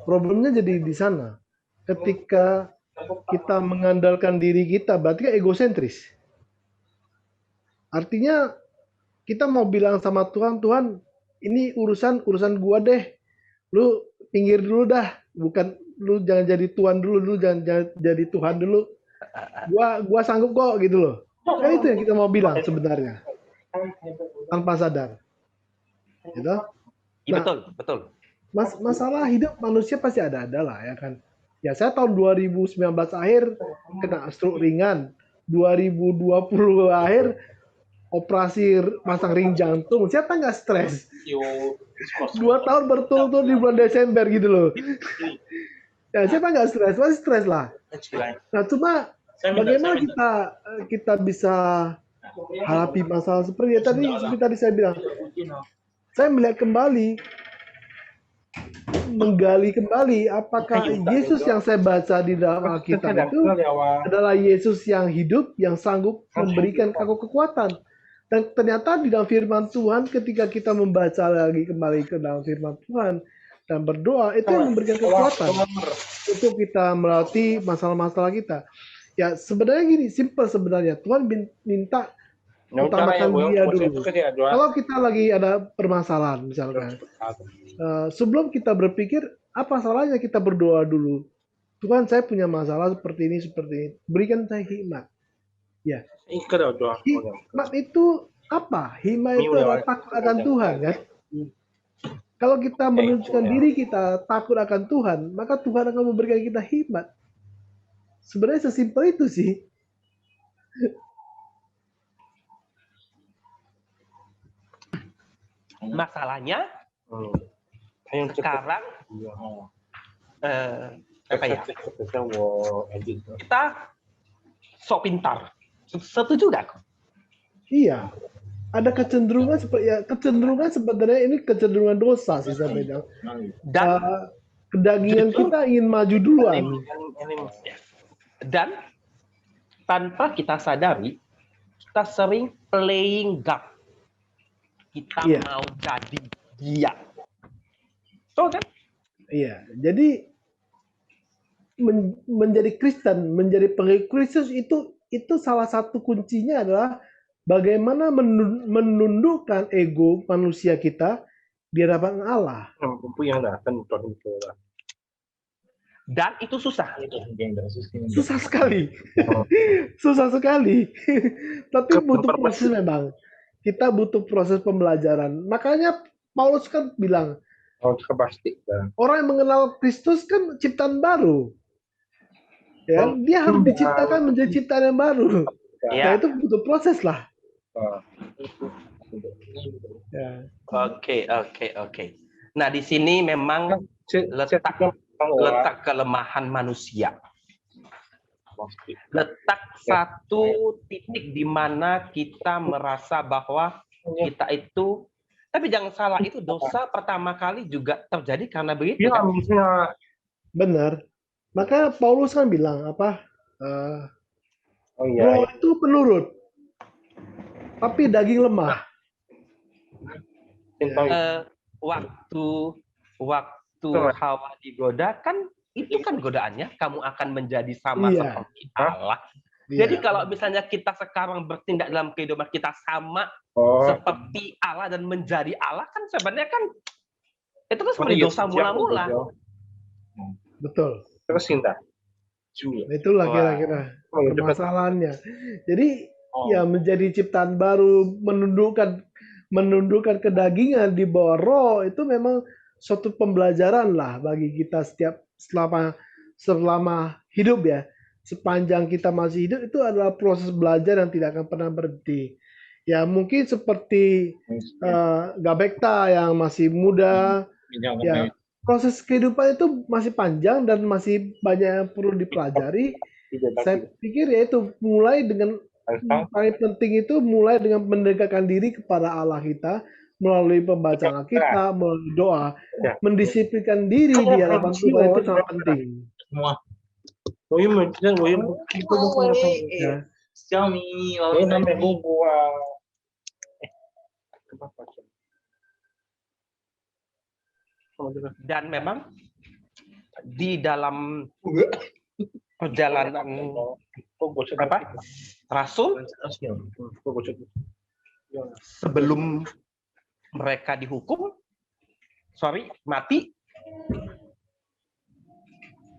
Problemnya jadi di sana. Ketika kita mengandalkan diri kita, berarti kan egosentris. Artinya kita mau bilang sama Tuhan, Tuhan, ini urusan gua deh. Lu pinggir dulu dah, bukan lu jangan jadi Tuhan dulu, jangan jadi Tuhan dulu. Gua sanggup kok gitu loh. Kan itu yang kita mau bilang sebenarnya. Tanpa sadar. Gitu? Iya, betul. Masalah hidup manusia pasti ada lah ya kan. Ya saya tahun 2019 akhir kena stroke ringan. 2020 akhir operasi pasang ring jantung. Siapa nggak stres? 2 tahun berturut-turut di bulan Desember gitu loh. Ya siapa nggak stres? Pasti stres lah. Nah cuma bagaimana kita bisa hadapi masalah seperti tadi saya bilang. Saya melihat kembali, menggali kembali apakah Yesus yang saya baca di dalam Alkitab itu adalah Yesus yang hidup, yang sanggup memberikan aku kekuatan. Dan ternyata di dalam firman Tuhan, ketika kita membaca lagi kembali ke dalam firman Tuhan dan berdoa, itu yang memberikan kekuatan untuk kita melalui masalah-masalah kita. Ya sebenarnya gini, simple sebenarnya. Tuhan minta utamakan dia dulu. Kalau kita lagi ada permasalahan misalkan, sebelum kita berpikir, apa salahnya kita berdoa dulu. Tuhan, saya punya masalah seperti ini. Berikan saya hikmat. Ya. Hikmat itu apa? Hikmat itu adalah takut akan Tuhan, kan? Kalau kita menunjukkan diri kita takut akan Tuhan, maka Tuhan akan memberikan kita hikmat. Sebenarnya sesimpel itu sih. Masalahnya sekarang apa ya? Kita sok pintar. Setuju nggak? Iya. Ada kecenderungan sebenarnya ini kecenderungan dosa sih saya bilang. Dan kedagingan kita ingin maju duluan. Dan tanpa kita sadari, kita sering playing God. Kita mau jadi dia. Betul kan? Iya, jadi menjadi Kristen, menjadi pengikut Kristus itu salah satu kuncinya adalah bagaimana menundukkan ego manusia kita di hadapan Allah. Dan itu susah. Susah sekali. Susah sekali. Tapi butuh proses memang. Kita butuh proses pembelajaran. Makanya Paulus kan bilang, orang yang mengenal Kristus kan ciptaan baru. Ya, dia harus diciptakan menjadi ciptaan yang baru. Nah, Ya. itu butuh proses lah. Ya. Oke. Nah, di sini memang letak kelemahan manusia. Letak satu titik di mana kita merasa bahwa kita itu, tapi jangan salah, itu dosa pertama kali juga terjadi karena begitu kan? Benar. Maka Paulus kan bilang apa? Roh itu penurut, tapi daging lemah. Waktu Hawa digoda kan itu kan godaannya, kamu akan menjadi sama Iya. seperti Allah. Iya. Jadi kalau misalnya kita sekarang bertindak dalam kehidupan kita sama seperti Allah dan menjadi Allah, kan sebenarnya kan itu kan seperti dosa mula-mula. Betul. Terus cinta. Itulah Wah. kira-kira permasalahannya. Jadi ya menjadi ciptaan baru, menundukkan kedagingan di bawah roh itu memang suatu pembelajaran lah bagi kita selama hidup ya. Sepanjang kita masih hidup itu adalah proses belajar yang tidak akan pernah berhenti. Ya mungkin seperti Gabekta yang masih muda, ya proses kehidupan itu masih panjang dan masih banyak yang perlu dipelajari. Saya pikir ya itu mulai dengan paling penting itu mulai dengan mendekatkan diri kepada Allah kita melalui pembacaan Alkitab, melalui doa, mendisiplinkan diri di hadapan Tuhan itu sangat penting. Ya. Dan memang di dalam perjalanan Rasul sebelum mereka dihukum, mati,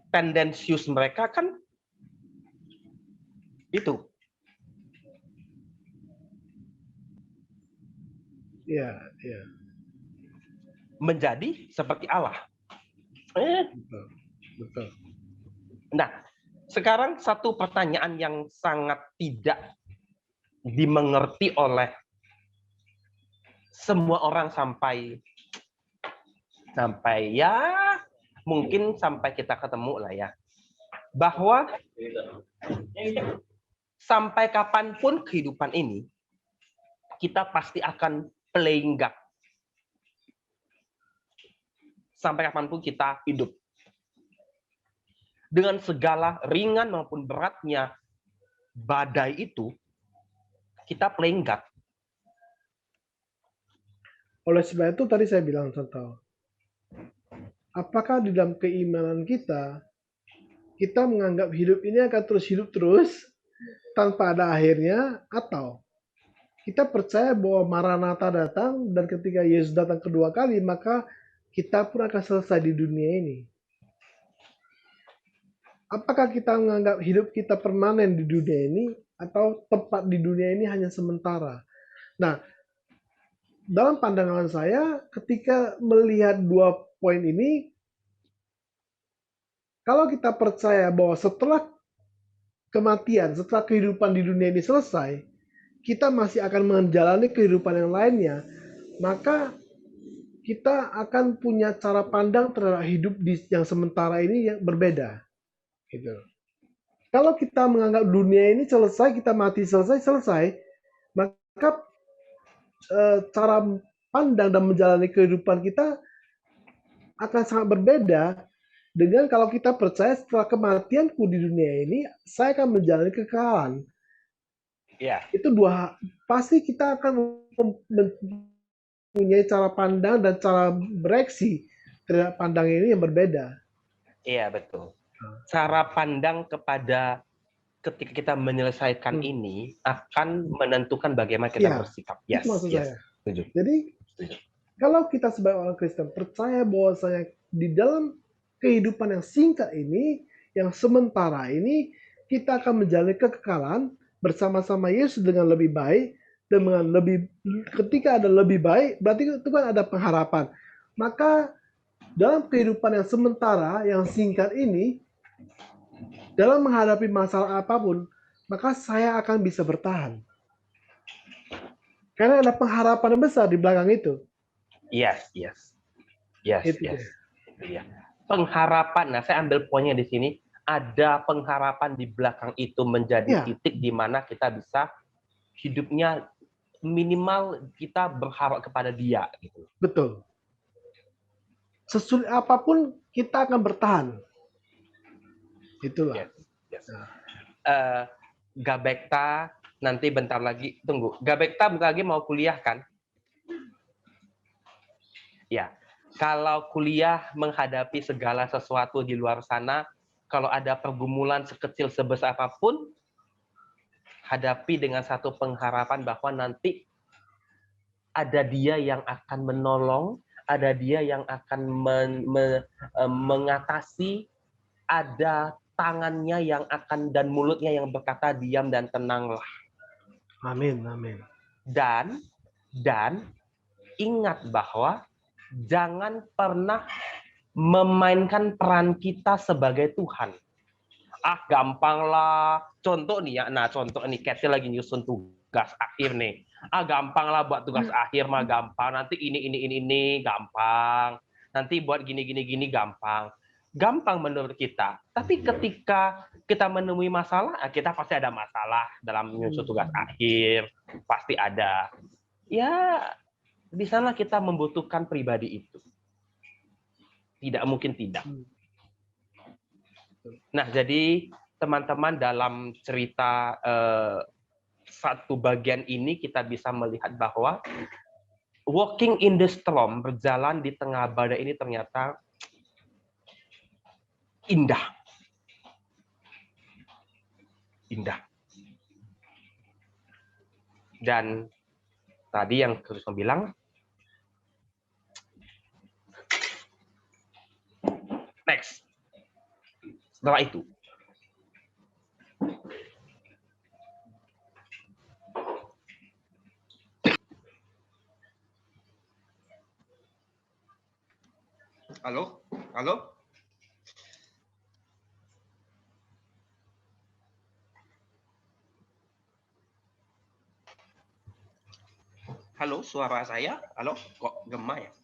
tendensius mereka kan itu. Ya. Menjadi seperti Allah. Betul. Nah, sekarang satu pertanyaan yang sangat tidak dimengerti oleh semua orang sampai ya mungkin sampai kita ketemu lah ya, bahwa sampai kapanpun kehidupan ini kita pasti akan playing God. Sampai kapanpun kita hidup. Dengan segala ringan maupun beratnya badai itu, kita playing God. Oleh sebab itu tadi saya bilang contoh, apakah di dalam keimanan kita menganggap hidup ini akan terus hidup terus tanpa ada akhirnya, atau kita percaya bahwa Maranatha datang dan ketika Yesus datang kedua kali maka kita pun akan selesai di dunia ini. Apakah kita menganggap hidup kita permanen di dunia ini atau tempat di dunia ini hanya sementara? Nah, dalam pandangan saya ketika melihat dua poin ini, kalau kita percaya bahwa setelah kematian, setelah kehidupan di dunia ini selesai, kita masih akan menjalani kehidupan yang lainnya, maka kita akan punya cara pandang terhadap hidup yang sementara ini yang berbeda. Gitu. Kalau kita menganggap dunia ini selesai, kita mati selesai, maka cara pandang dan menjalani kehidupan kita akan sangat berbeda dengan kalau kita percaya setelah kematianku di dunia ini, saya akan menjalani kekekalan. Ya. Itu pasti kita akan mempunyai cara pandang dan cara bereaksi cara pandang ini yang berbeda. Iya, betul. Cara pandang kepada ketika kita menyelesaikan Hmm. ini akan menentukan bagaimana kita Iya, bersikap. itu maksud saya. Setuju. Jadi Setuju. kalau kita sebagai orang Kristen percaya bahwasanya di dalam kehidupan yang singkat ini, yang sementara ini, kita akan menjalani kekekalan bersama-sama Yesus dengan lebih baik, dan dengan lebih, ketika ada lebih baik, berarti itu kan ada pengharapan. Maka dalam kehidupan yang sementara, yang singkat ini, dalam menghadapi masalah apapun, maka saya akan bisa bertahan. Karena ada pengharapan yang besar di belakang itu. Yes. Itu Itu dia. dia. Pengharapan. Nah, saya ambil poinnya di sini. Ada pengharapan di belakang itu menjadi Iya. titik di mana kita bisa hidupnya minimal kita berharap kepada Dia gitu. Betul. Sesulit apapun kita akan bertahan. Itulah. Yes. Gabekta nanti bentar lagi, tunggu. Gabekta bentar lagi mau kuliah kan? Ya. Kalau kuliah menghadapi segala sesuatu di luar sana, kalau ada pergumulan sekecil sebesar apapun, hadapi dengan satu pengharapan bahwa nanti ada Dia yang akan menolong, ada Dia yang akan mengatasi, ada tangannya yang akan dan mulutnya yang berkata diam dan tenanglah. Amin. Dan ingat bahwa jangan pernah memainkan peran kita sebagai Tuhan. Gampang lah. Contoh nih ya, contoh nih, Kathy lagi nyusun tugas akhir nih. Gampang lah buat tugas akhir mah gampang. Nanti ini gampang. Nanti buat gini gampang. Gampang menurut kita. Tapi ketika kita menemui masalah, kita pasti ada masalah dalam menyusun tugas akhir. Pasti ada. Ya, di sana kita membutuhkan pribadi itu. Tidak mungkin tidak. Nah, jadi teman-teman dalam cerita satu bagian ini kita bisa melihat bahwa walking in the storm, berjalan di tengah badai ini ternyata indah. Dan tadi yang Kristus bilang, next. Setelah itu, halo? Halo, suara saya? Halo, kok gema ya?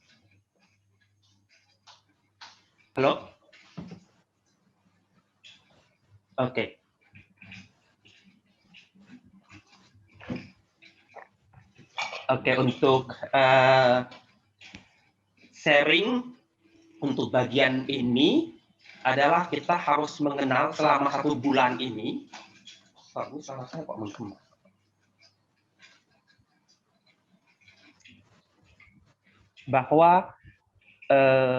Halo? Oke. Oke, untuk sharing untuk bagian ini adalah kita harus mengenal selama 1 bulan ini. Ini suara saya kok menggema. Bahwa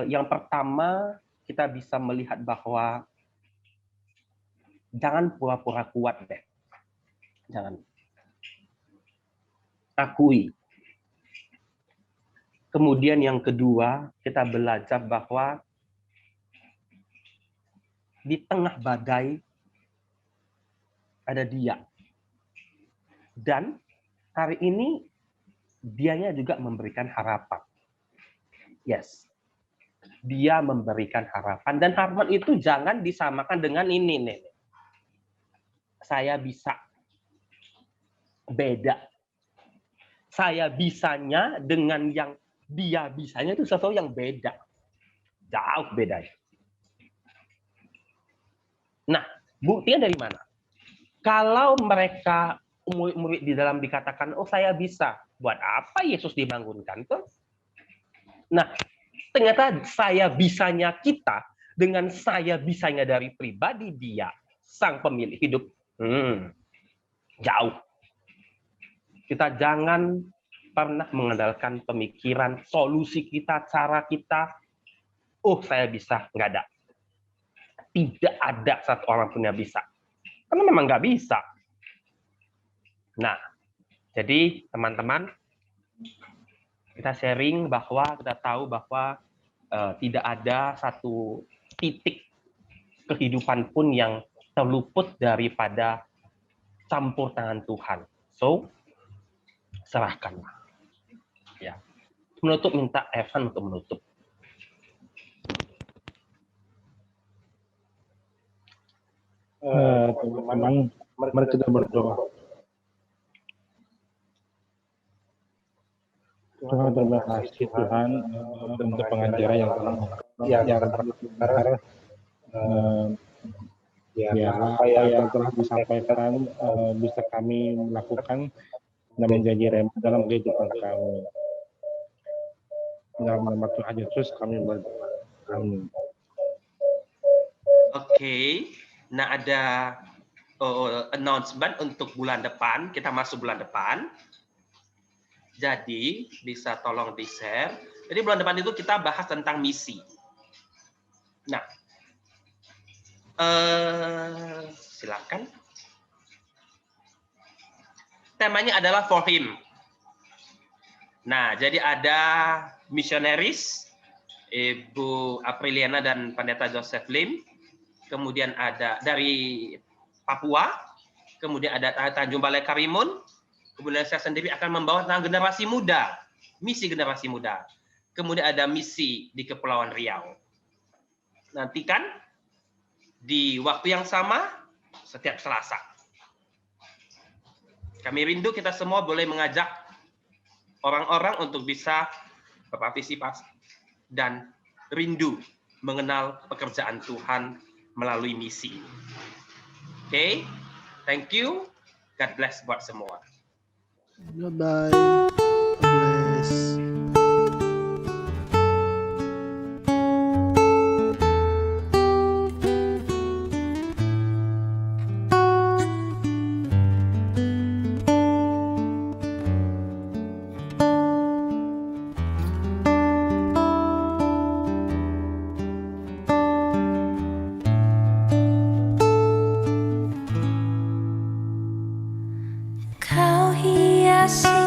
yang pertama kita bisa melihat bahwa jangan pura-pura kuat deh. Jangan. Akui. Kemudian yang kedua, kita belajar bahwa di tengah badai ada Dia. Dan hari ini Dianya juga memberikan harapan. Yes. Dia memberikan harapan. Dan harapan itu jangan disamakan dengan ini nih. Saya bisa. Beda. Saya bisanya dengan yang Dia bisanya itu sesuatu yang beda. Jauh bedanya. Nah, buktinya dari mana? Kalau mereka murid-murid di dalam dikatakan, oh saya bisa. Buat apa Yesus dibangunkan tuh? Nah, ternyata saya bisanya kita dengan saya bisanya dari pribadi Dia, Sang Pemilik hidup. Jauh. Kita jangan pernah mengandalkan pemikiran, solusi kita, cara kita. oh saya bisa, nggak ada. Tidak ada satu orang pun yang bisa. Karena memang nggak bisa. Nah, jadi teman-teman, kita sharing bahwa kita tahu bahwa tidak ada satu titik kehidupan pun yang terluput daripada campur tangan Tuhan. So, serahkanlah. Ya. Menutup, minta Evan untuk menutup. Teman-teman, mari kita berdoa. Tuhan, terima kasih Tuhan untuk pengajaran yang benar. Apa yang telah disampaikan bisa kami melakukan dan menjadi rema dalam kehidupan kami. Dalam nama Tuhan Yesus kami berdoa. Amin. Oke. Nah, ada announcement untuk bulan depan. Kita masuk bulan depan. Jadi, bisa tolong di-share. Jadi, bulan depan itu kita bahas tentang misi. Nah, silakan. Temanya adalah for him. Nah, jadi ada missionaries, Ibu Apriliana dan Pendeta Joseph Lim. Kemudian ada dari Papua. Kemudian ada Tanjung Balai Karimun. Kemudian saya sendiri akan membawa tentang generasi muda. Misi generasi muda. Kemudian ada misi di Kepulauan Riau. Nantikan di waktu yang sama setiap Selasa. Kami rindu kita semua boleh mengajak orang-orang untuk bisa berpartisipasi dan rindu mengenal pekerjaan Tuhan melalui misi. Oke, thank you. God bless buat semua. Goodbye. God bless. Kau hiasi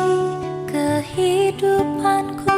kehidupanku